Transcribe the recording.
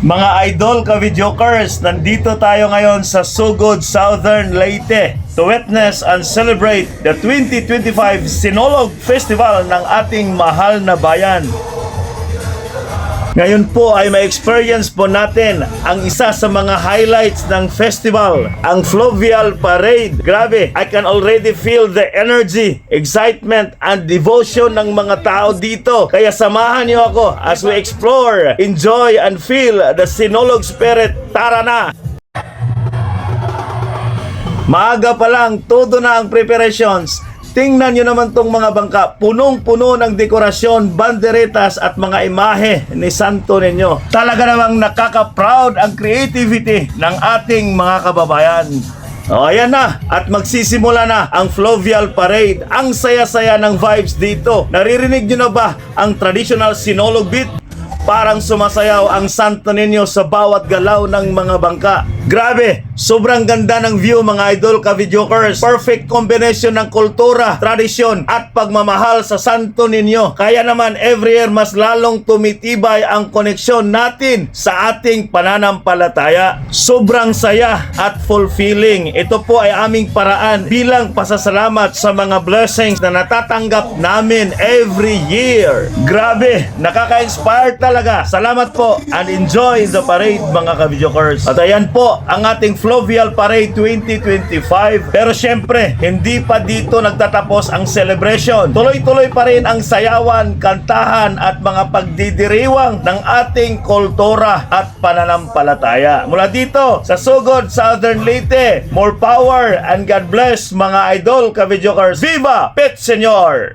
Mga idol ka-videokers, nandito tayo ngayon sa Sugod, Southern Leyte to witness and celebrate the 2025 Sinolog Festival ng ating mahal na bayan. Ngayon po ay ma-experience po natin ang isa sa mga highlights ng festival, ang Fluvial Parade. Grabe, I can already feel the energy, excitement, and devotion ng mga tao dito. Kaya samahan niyo ako as we explore, enjoy, and feel the Sinolog spirit. Tara na! Maaga pa lang, todo na ang preparations. Tingnan nyo naman tong mga bangka, punong-puno ng dekorasyon, banderetas at mga imahe ni Santo Niño. Talaga namang nakaka-proud ang creativity ng ating mga kababayan. O ayan na, at magsisimula na ang Fluvial Parade. Ang saya-saya ng vibes dito. Naririnig nyo na ba ang traditional Sinolog beat? Parang sumasayaw ang Santo Niño sa bawat galaw ng mga bangka. Grabe, sobrang ganda ng view mga idol ka-videokers. Perfect combination ng kultura, tradisyon at pagmamahal sa Santo Niño. Kaya naman every year mas lalong tumitibay ang koneksyon natin sa ating pananampalataya. Sobrang saya at fulfilling. Ito po ay aming paraan bilang pasasalamat sa mga blessings na natatanggap namin every year. Grabe, nakaka-inspire talaga. Salamat po and enjoy the parade mga ka-videokers. At ayan po ang ating Fluvial Parade 2025. Pero syempre, hindi pa dito nagtatapos ang celebration. Tuloy-tuloy pa rin ang sayawan, kantahan at mga pagdidiriwang ng ating kultura at pananampalataya. Mula dito sa Sugod, Southern Leyte, more power and God bless mga idol ka-videokers. Viva Pet Señor!